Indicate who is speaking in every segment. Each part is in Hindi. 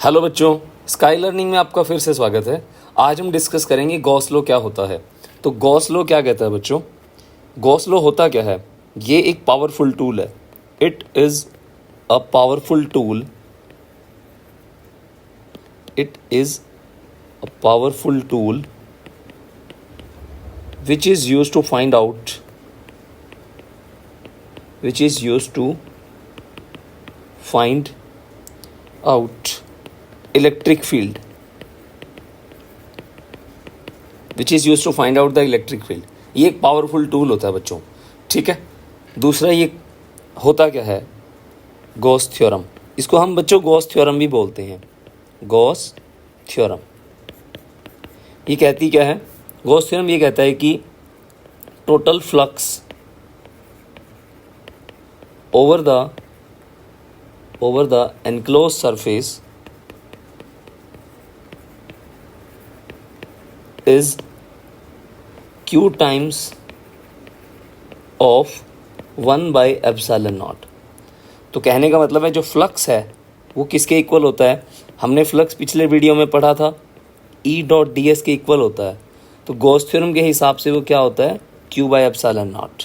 Speaker 1: हेलो बच्चों, स्काई लर्निंग में आपका फिर से स्वागत है। आज हम डिस्कस करेंगे गॉस लॉ क्या होता है। तो गॉस लॉ क्या कहता है बच्चों? गॉस लॉ होता क्या है? ये एक पावरफुल टूल है। It is a powerful tool. It is a powerful tool which is used to find out electric field, ये एक पावरफुल टूल होता है बच्चों, ठीक है। दूसरा ये होता क्या है? Gauss theorem. इसको हम बच्चों गॉस थ्योरम भी बोलते हैं। गॉस थ्योरम ये कहती क्या है? गॉस थ्योरम ये कहता है कि total flux over the enclosed surface is q times of 1 by epsilon naught। तो कहने का मतलब है जो फ्लक्स है वो किसके इक्वल होता है? हमने फ्लक्स पिछले वीडियो में पढ़ा था E डॉट डी एस के इक्वल होता है। तो गॉस थ्योरम के हिसाब से वो क्या होता है? q by epsilon not.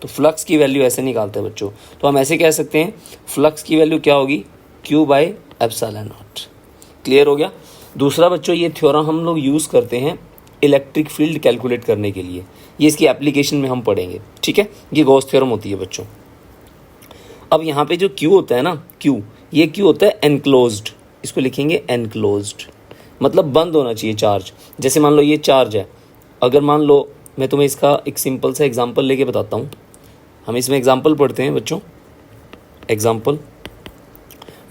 Speaker 1: तो फ्लक्स की वैल्यू ऐसे निकालते हैं बच्चों। तो हम ऐसे कह सकते हैं फ्लक्स की वैल्यू क्या होगी? q by epsilon not. Clear हो गया? दूसरा बच्चों, ये थ्योरम हम लोग यूज़ करते हैं इलेक्ट्रिक फील्ड कैलकुलेट करने के लिए। ये इसकी एप्लीकेशन में हम पढ़ेंगे, ठीक है। ये गॉस थ्योरम होती है बच्चों। अब यहाँ पे जो q होता है ना, ये q होता है एनक्लोज्ड। इसको लिखेंगे एनक्लोज्ड, मतलब बंद होना चाहिए चार्ज। जैसे मान लो ये चार्ज है, अगर मान लो मैं तुम्हें इसका एक सिंपल सा एग्जांपल लेके बताता हूँ। हम इसमें एग्जांपल पढ़ते हैं बच्चों। एग्जांपल,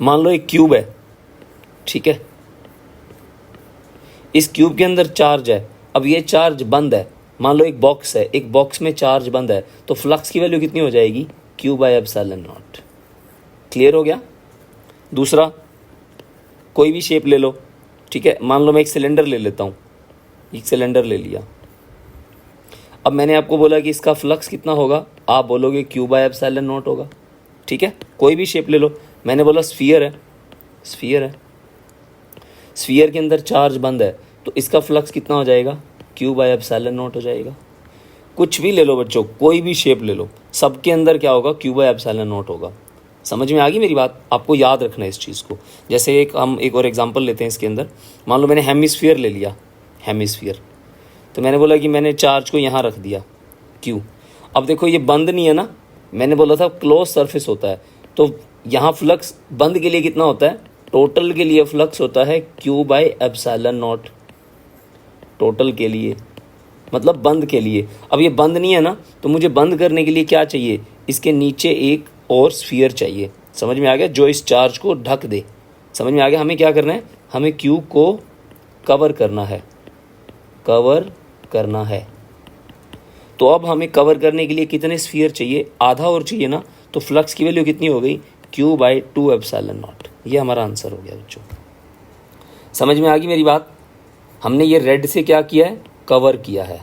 Speaker 1: मान लो एक क्यूब है, ठीक है। इस क्यूब के अंदर चार्ज है। अब ये चार्ज बंद है। मान लो एक बॉक्स है, एक बॉक्स में चार्ज बंद है, तो फ्लक्स की वैल्यू कितनी हो जाएगी? q by epsilon not. Clear हो गया? दूसरा, कोई भी शेप ले लो, ठीक है। मान लो मैं एक सिलेंडर ले लेता हूँ। एक सिलेंडर ले लिया। अब मैंने आपको बोला कि इसका फ्लक्स कितना होगा? आप बोलोगे q बाई एप्सिलॉन नॉट होगा, ठीक है। कोई भी शेप ले लो। मैंने बोला स्फीयर है। स्फीयर के अंदर चार्ज बंद है, तो इसका फ्लक्स कितना हो जाएगा? q बाई एप्सिलॉन नॉट हो जाएगा। कुछ भी ले लो बच्चों, कोई भी शेप ले लो, सबके अंदर क्या होगा? q बाई एप्सिलॉन नॉट होगा। समझ में आ गई मेरी बात? आपको याद रखना है इस चीज़ को। जैसे हम एक और एग्जांपल लेते हैं इसके अंदर। मान लो मैंने हेमिस्फीयर ले लिया। हेमिस्फीयर, तो मैंने बोला कि मैंने चार्ज को यहाँ रख दिया q। अब देखो ये बंद नहीं है ना, मैंने बोला था क्लोज सरफेस होता है। तो यहाँ फ्लक्स बंद के लिए कितना होता है? टोटल के लिए फ्लक्स होता है q by epsilon not. Total के लिए मतलब बंद के लिए। अब ये बंद नहीं है ना, तो मुझे बंद करने के लिए क्या चाहिए? इसके नीचे एक और स्फीयर चाहिए। समझ में आ गया? जो इस चार्ज को ढक दे। समझ में आ गया? हमें क्या करना है? हमें q को कवर करना है। तो अब हमें कवर करने के लिए कितने स्फीयर चाहिए? आधा और चाहिए ना। तो फ्लक्स की वैल्यू कितनी हो गई? q by 2 epsilon not. ये हमारा आंसर हो गया बच्चों। समझ में आ गई मेरी बात? हमने ये रेड से क्या किया है? कवर किया है।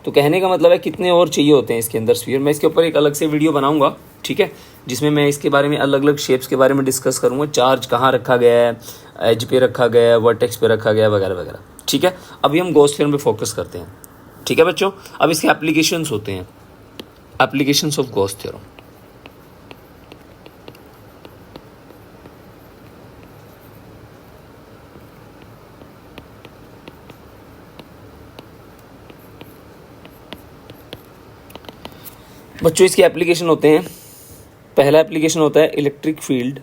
Speaker 1: तो कहने का मतलब है कितने और चाहिए होते हैं इसके अंदर स्फीयर। मैं इसके ऊपर एक अलग से वीडियो बनाऊंगा, ठीक है, जिसमें मैं इसके बारे में अलग अलग शेप्स के बारे में डिस्कस करूंगा। चार्ज कहाँ रखा गया है, एज पे रखा गया है, वर्टेक्स पे रखा गया है, वगैरह वगैरह, ठीक है। अभी हम गॉस थ्योरम पे फोकस करते हैं, ठीक है बच्चों। अब इसके एप्लीकेशंस होते हैं, एप्लीकेशंस ऑफ गॉस थ्योरम। बच्चों इसके एप्लीकेशन होते हैं। पहला एप्लीकेशन होता है electric field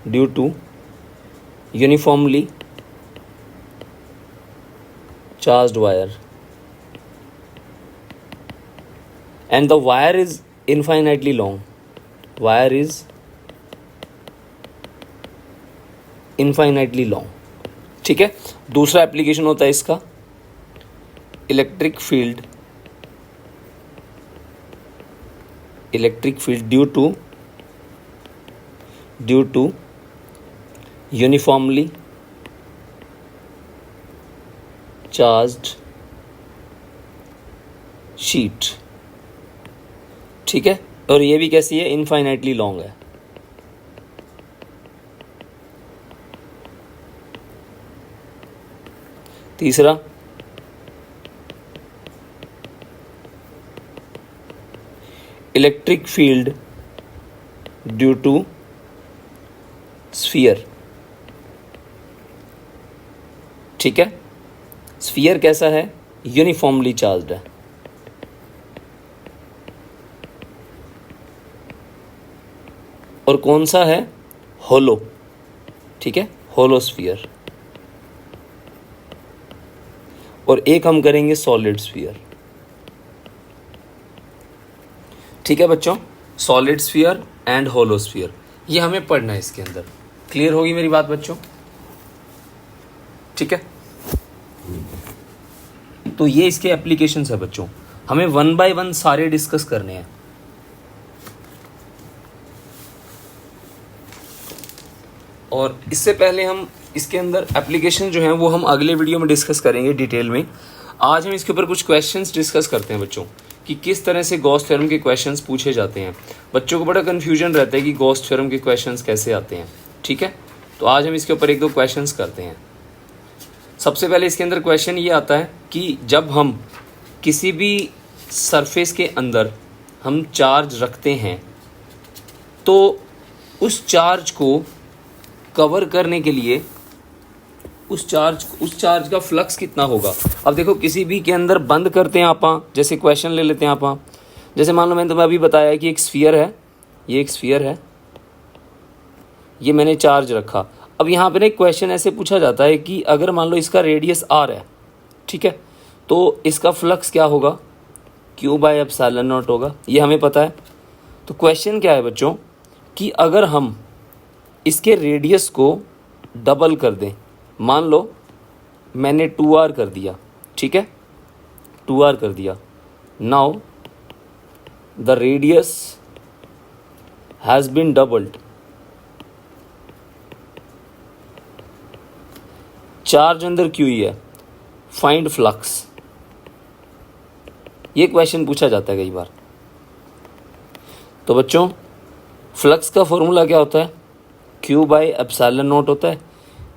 Speaker 1: due to uniformly charged wire and the wire is infinitely long, ठीक है। दूसरा एप्लीकेशन होता है इसका electric field due to uniformly charged sheet. ठीक है, और ये भी कैसी है, इनफाइनाइटली लॉन्ग है। तीसरा, electric field due to sphere. ठीक है, स्फीयर कैसा है, यूनिफॉर्मली चार्ज्ड है। और कौन सा है, होलो। ठीक है, होलो स्फीयर। और एक हम करेंगे सॉलिड स्फीयर। ठीक है बच्चों, solid sphere and hollow sphere, ये हमें पढ़ना है इसके अंदर। क्लियर होगी मेरी बात बच्चों? ठीक है, तो ये इसके एप्लीकेशंस है बच्चों, हमें 1 बाय 1 सारे डिस्कस करने हैं। और इससे पहले हम इसके अंदर एप्लीकेशन जो हैं वो हम अगले वीडियो में डिस्कस करेंगे डिटेल में। आज हम इसके ऊपर कुछ क्वेश्चंस डिस्कस करते हैं बच्चों, कि किस तरह से गॉस थ्योरम के क्वेश्चंस पूछे जाते हैं। बच्चों को बड़ा कन्फ्यूजन रहता है कि गॉस थ्योरम के क्वेश्चंस कैसे आते हैं। ठीक है, तो आज हम इसके ऊपर 1-2 क्वेश्चंस करते हैं। सबसे पहले इसके अंदर क्वेश्चन ये आता है कि जब हम किसी भी सरफेस के अंदर हम चार्ज रखते हैं तो उस चार्ज को कवर करने के लिए उस चार्ज का फ्लक्स कितना होगा। अब देखो, किसी भी के अंदर बंद करते हैं आप, जैसे क्वेश्चन ले लेते हैं आप, जैसे मान लो मैंने तुम्हें अभी बताया कि एक स्फीयर है, ये एक स्फीयर है, ये मैंने चार्ज रखा। अब यहाँ पे ना एक क्वेश्चन ऐसे पूछा जाता है कि अगर मान लो इसका रेडियस r है, ठीक है, तो इसका फ्लक्स क्या होगा, Q/ε0 होगा, ये हमें पता है। तो क्वेश्चन क्या है बच्चों कि अगर हम इसके रेडियस को डबल कर दें, मान लो मैंने 2r कर दिया, ठीक है, 2r कर दिया, now the radius has been doubled, charge अंदर Q ही है, फाइंड फ्लक्स। ये क्वेश्चन पूछा जाता है कई बार। तो बच्चों, फ्लक्स का फॉर्मूला क्या होता है, Q/ε0 होता है।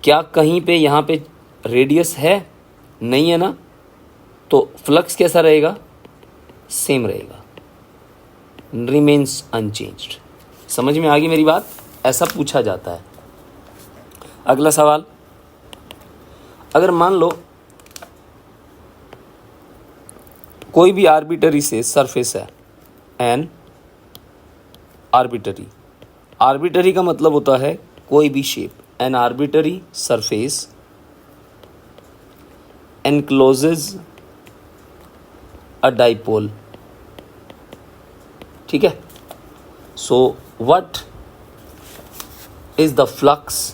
Speaker 1: क्या कहीं पे यहाँ पे रेडियस है, नहीं है ना, तो फ्लक्स कैसा रहेगा, सेम रहेगा, रिमेन्स अनचेंज्ड। समझ में आ गई मेरी बात? ऐसा पूछा जाता है। अगला सवाल, अगर मान लो कोई भी आर्बिटरी से सरफेस है, एन आर्बिटरी का मतलब होता है कोई भी shape, N arbitrary surface encloses अ डाइपोल। ठीक है, so what is the flux,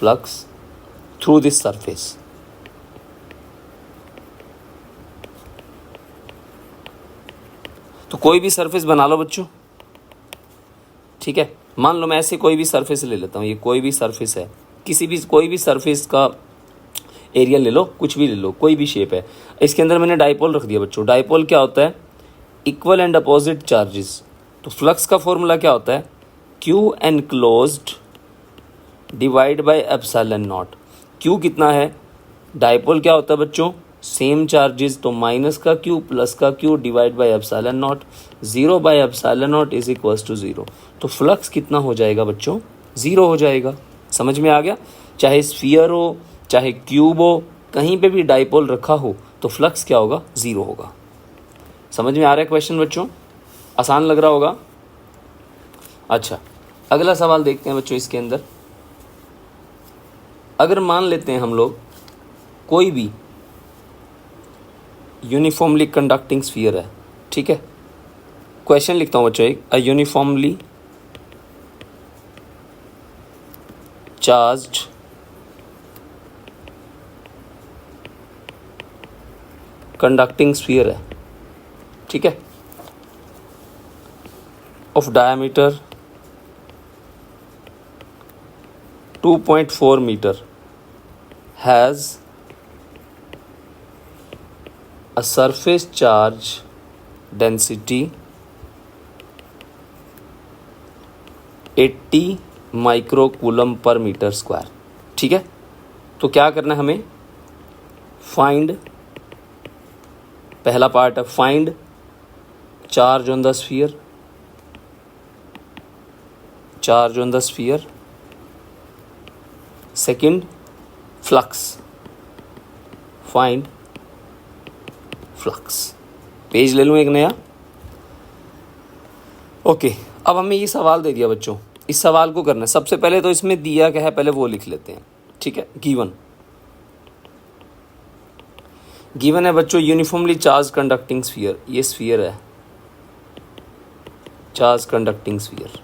Speaker 1: flux through this surface? तो कोई भी सरफेस बना लो बच्चों, ठीक है, मान लो मैं ऐसे कोई भी सरफेस ले लेता हूँ, ये कोई भी सरफेस है, कोई भी सरफेस का एरिया ले लो, कुछ भी ले लो, कोई भी शेप है, इसके अंदर मैंने डाइपोल रख दिया बच्चों। डाइपोल क्या होता है, इक्वल एंड अपोजिट चार्जेस। तो फ्लक्स का फॉर्मूला क्या होता है, Q enclosed divide by ε0। Q कितना है, डाइपोल क्या होता है बच्चों, सेम चार्जेस, तो माइनस का Q प्लस का Q divide by ε0, 0/ε0 is equals to 0। तो फ्लक्स कितना हो जाएगा बच्चों, 0 हो जाएगा। समझ में आ गया? चाहे स्फीयर हो, चाहे क्यूब हो, कहीं पे भी डाइपोल रखा हो तो फ्लक्स क्या होगा, 0 होगा। समझ में आ रहा है क्वेश्चन बच्चों? आसान लग रहा होगा। अच्छा, अगला सवाल देखते हैं बच्चों। इसके अंदर अगर मान लेते हैं हम लोग कोई भी यूनिफॉर्मली कंडक्टिंग स्फीयर है, ठीक है, क्वेश्चन लिखता हूँ बच्चों एक, a uniformly charged conducting sphere है, ठीक है, of diameter 2.4 metre, has a surface charge density 80 micro coulomb per metre square. ठीक है, तो क्या करना है हमें, फाइंड, पहला पार्ट है find charge on the sphere, charge on the sphere. Second flux, find flux. Page ले लूँ एक नया। ओके, अब हमें ये सवाल दे दिया बच्चों, इस सवाल को करना है। सबसे पहले तो इसमें दिया क्या है पहले वो लिख लेते हैं। ठीक है, गिवन है बच्चों यूनिफॉर्मली चार्ज कंडक्टिंग स्फीयर, ये स्फीयर है, चार्ज कंडक्टिंग स्फीयर।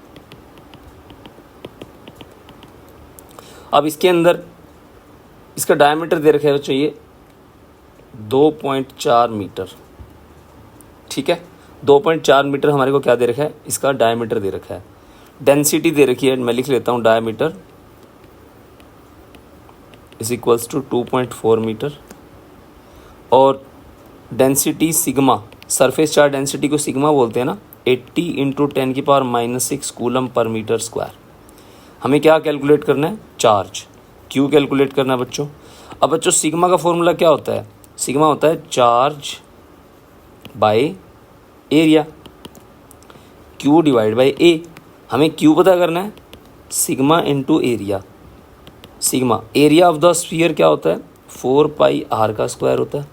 Speaker 1: अब इसके अंदर इसका डायमीटर दे रखा है बच्चों ये 2.4 मीटर। ठीक है, 2.4 मीटर हमारे को क्या दे रखा है, इसका डायमीटर दे रखा है। डेंसिटी दे रखी है, मैं लिख लेता हूँ diameter is equals to 2.4 metre, और density sigma, surface charge density को सिग्मा बोलते हैं ना, 80 into 10⁻⁻6 coulomb per metre square. हमें क्या कैलकुलेट करना है, चार्ज, क्यू कैलकुलेट करना है बच्चों। अब बच्चों सिग्मा का फॉर्मूला क्या होता है, सिग्मा होता है charge by area, Q divide by A. हमें क्यू पता करना है, sigma into area. Sigma, area of the sphere क्या होता है, 4πr का स्क्वायर होता है।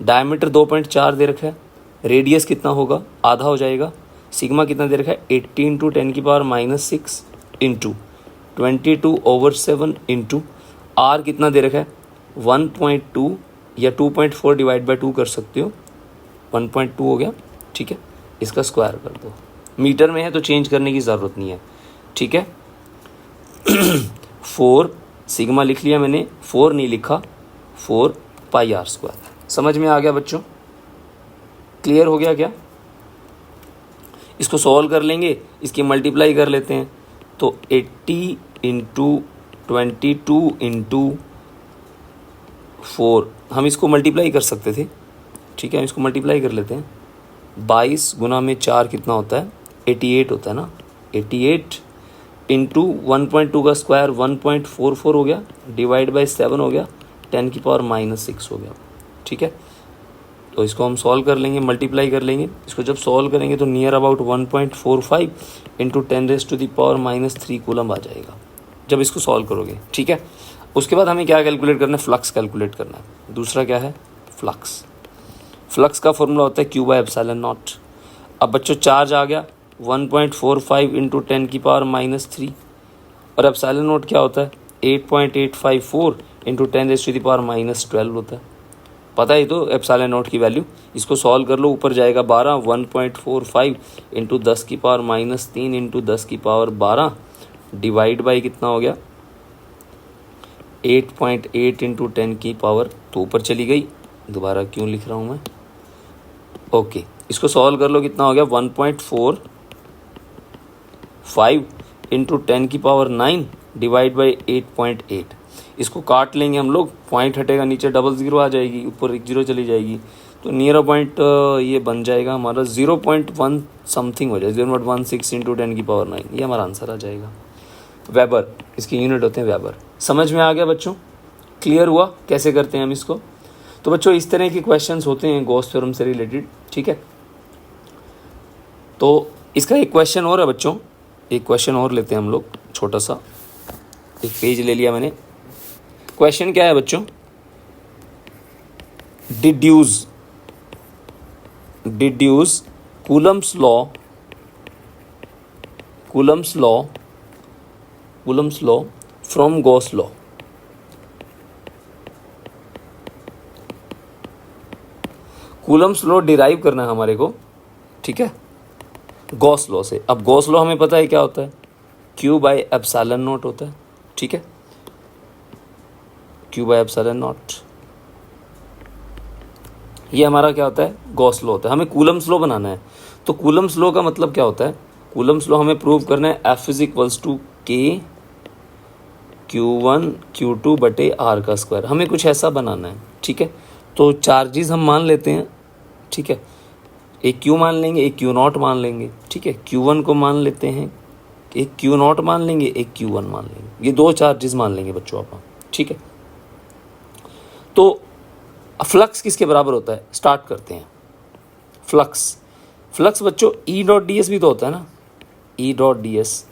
Speaker 1: डायमीटर 2.4 दे रखा है, रेडियस कितना होगा, आधा हो जाएगा। सिग्मा कितना दे रखा है, 80 इंटू 10⁻⁻6 इंटू 22/7 इंटू आर कितना दे रखा है, 1.2 या 2.4 डिवाइड बाई 2 कर सकते हो, 1.2 हो गया। ठीक है, इसका स्क्वायर कर दो। मीटर में है तो चेंज करने की ज़रूरत नहीं है। ठीक है 4 सिग्मा लिख लिया मैंने, 4 नहीं लिखा, 4πr स्क्वायर। समझ में आ गया बच्चों, क्लियर हो गया क्या। इसको सॉल्व कर लेंगे, इसकी मल्टीप्लाई कर लेते हैं, तो 80 इंटू 22 इंटू 4, हम इसको मल्टीप्लाई कर सकते थे। ठीक है, हम इसको मल्टीप्लाई कर लेते हैं। 22 गुना में 4 कितना होता है, 88 होता है ना। 88 इंटू 1.2 का स्क्वायर 1.44 हो गया, डिवाइड बाई 7 हो गया, 10⁻⁻6 हो गया। ठीक है, तो इसको हम सॉल्व कर लेंगे, मल्टीप्लाई कर लेंगे। इसको जब सॉल्व करेंगे तो नियर अबाउट 1.45 इंटू 10⁻³ कूलम आ जाएगा जब इसको सॉल्व करोगे। ठीक है, उसके बाद हमें क्या कैलकुलेट करना है, फ्लक्स कैलकुलेट करना है। दूसरा क्या है, फ्लक्स। फ्लक्स का फॉर्मूला होता है Q/ε0। अब बच्चों चार्ज आ गया 1.45 इंटू 10⁻³ और ε0 क्या होता है, 8.854 इंटू 10⁻12 होता है। पता ही तो ε0 की वैल्यू। इसको सॉल्व कर लो, ऊपर जाएगा 12, 1.45 इंटू 10⁻³ इंटू 10⁻12 डिवाइड बाई कितना हो गया, 8.8 इंटू 10⁻, तो ऊपर चली गई, दोबारा क्यों लिख रहा हूँ मैं। ओके, इसको सॉल्व कर लो, कितना हो गया 1.45 इंटू 10⁻9 डिवाइड बाई 8.8। इसको काट लेंगे हम लोग, पॉइंट हटेगा, नीचे 00 आ जाएगी, ऊपर 1 0 चली जाएगी, तो नियर पॉइंट ये बन जाएगा हमारा 0.1 समथिंग हो जाए, 0.16 इंटू 10⁻9, ये हमारा आंसर आ जाएगा। वेबर, इसकी यूनिट होते हैं वेबर। समझ में आ गया बच्चों, क्लियर हुआ कैसे करते हैं हम इसको। तो बच्चों इस तरह के क्वेश्चंस होते हैं गॉस थ्योरम से रिलेटेड। ठीक है, तो इसका एक क्वेश्चन और है बच्चों, एक क्वेश्चन और लेते हैं हम लोग, छोटा सा एक पेज ले लिया मैंने। क्वेश्चन क्या है बच्चों, deduce Coulomb's law from Gauss law. Coulomb's law derive करना है हमारे को। ठीक है, गॉस लॉ से। अब गॉस लॉ हमें पता है क्या होता है, Q/ε0 होता है। ठीक है, Q/ε0 ये हमारा क्या होता है, गॉस लॉ होता है। हमें कूलम्स लॉ बनाना है, तो कूलम्स लॉ का मतलब क्या होता है, कूलम्स लॉ हमें प्रूव करना है F = K Q1 Q2/R का स्क्वायर। हमें कुछ ऐसा बनाना है। ठीक है, तो चार्जेस हम मान लेते हैं, ठीक है, एक क्यू मान लेंगे, एक क्यू नॉट मान लेंगे, ठीक है, Q1 को मान लेते हैं, एक क्यू नॉट मान लेंगे, एक Q1 मान लेंगे, ये दो चार्जेस मान लेंगे बच्चों आप, ठीक है। तो फ्लक्स किसके बराबर होता है, स्टार्ट करते हैं। फ्लक्स बच्चों ई डॉट डी एस भी तो होता है ना, E dot D S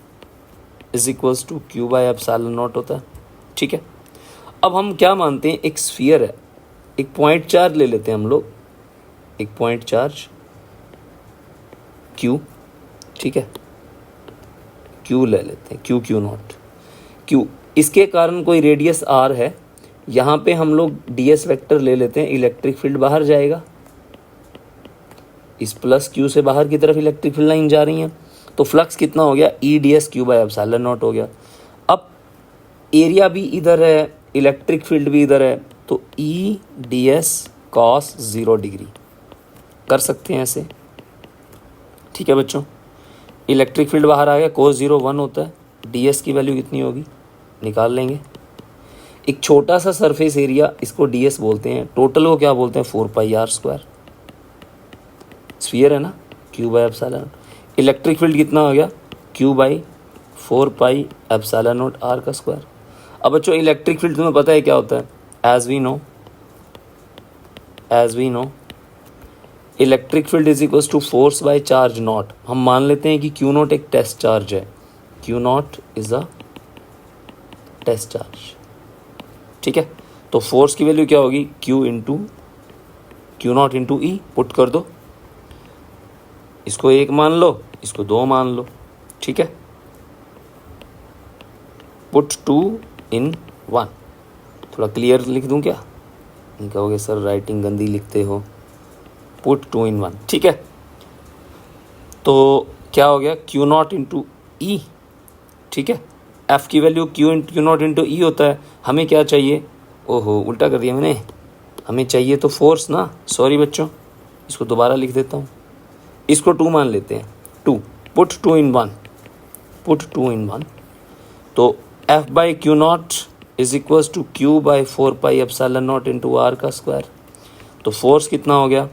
Speaker 1: is equals to Q by epsilon not होता है, ठीक है। अब हम क्या मानते हैं, एक स्फीयर है, एक पॉइंट चार्ज ले लेते हैं हम लोग, एक पॉइंट चार्ज क्यू, ठीक है, क्यू ले लेते हैं, क्यू नॉट, क्यू, इसके कारण कोई रेडियस आर है, यहाँ पे हम लोग डी एस वेक्टर ले लेते हैं, इलेक्ट्रिक फील्ड बाहर जाएगा, इस प्लस क्यू से बाहर की तरफ इलेक्ट्रिक फील्ड लाइन जा रही है, तो फ्लक्स कितना हो गया, E D S Q by epsilon not हो गया। अब एरिया भी इधर है, इलेक्ट्रिक फील्ड भी इधर है, तो E D S cos 0 degree कर सकते हैं ऐसे, ठीक है बच्चों। इलेक्ट्रिक फील्ड बाहर आ गया, cos 0 1 होता है, डी एस की वैल्यू कितनी होगी निकाल लेंगे। एक छोटा सा सरफेस एरिया, इसको डी एस बोलते हैं, टोटल को क्या बोलते हैं, 4 पाई आर स्क्वायर, स्फीयर है ना, Q by epsilon. Electric field कितना हो गया, Q by 4 pi epsilon not R का स्क्वायर। अब बच्चों इलेक्ट्रिक फील्ड तुम्हें पता है क्या होता है, as we know electric field is equals to force by charge not. हम मान लेते हैं कि क्यू नॉट एक टेस्ट चार्ज है, Q not is a test charge, ठीक है। तो फोर्स की वैल्यू क्या होगी, Q not into E, put कर दो, इसको 1 मान लो, इसको 2 मान लो, ठीक है, पुट 2 in 1। थोड़ा क्लियर लिख दूं क्या, नहीं कहोगे सर राइटिंग गंदी लिखते हो, पुट 2 in 1, ठीक है। तो क्या हो गया, क्यू नॉट इंटू ई, ठीक है, एफ की वैल्यू क्यू नॉट इंटू ई होता है। हमें क्या चाहिए, ओहो उल्टा कर दिया मैंने, हमें चाहिए तो फोर्स ना, सॉरी बच्चों, इसको दोबारा लिख देता हूँ, इसको 2 मान लेते हैं, 2, पुट 2 in 1, तो F by Q not is equals to Q by 4 pi epsilon not into R का स्क्वायर। तो फोर्स कितना हो गया,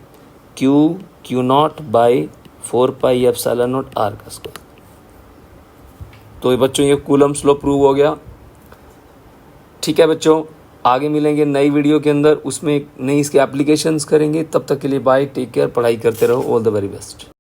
Speaker 1: Q not by 4 pi epsilon not R का स्क्वायर। तो ये बच्चों ये कूलम्स लॉ प्रूव हो गया, ठीक है बच्चों। आगे मिलेंगे नई वीडियो के अंदर, उसमें नई इसके एप्लीकेशंस करेंगे। तब तक के लिए बाय, टेक केयर, पढ़ाई करते रहो, ऑल द वेरी बेस्ट।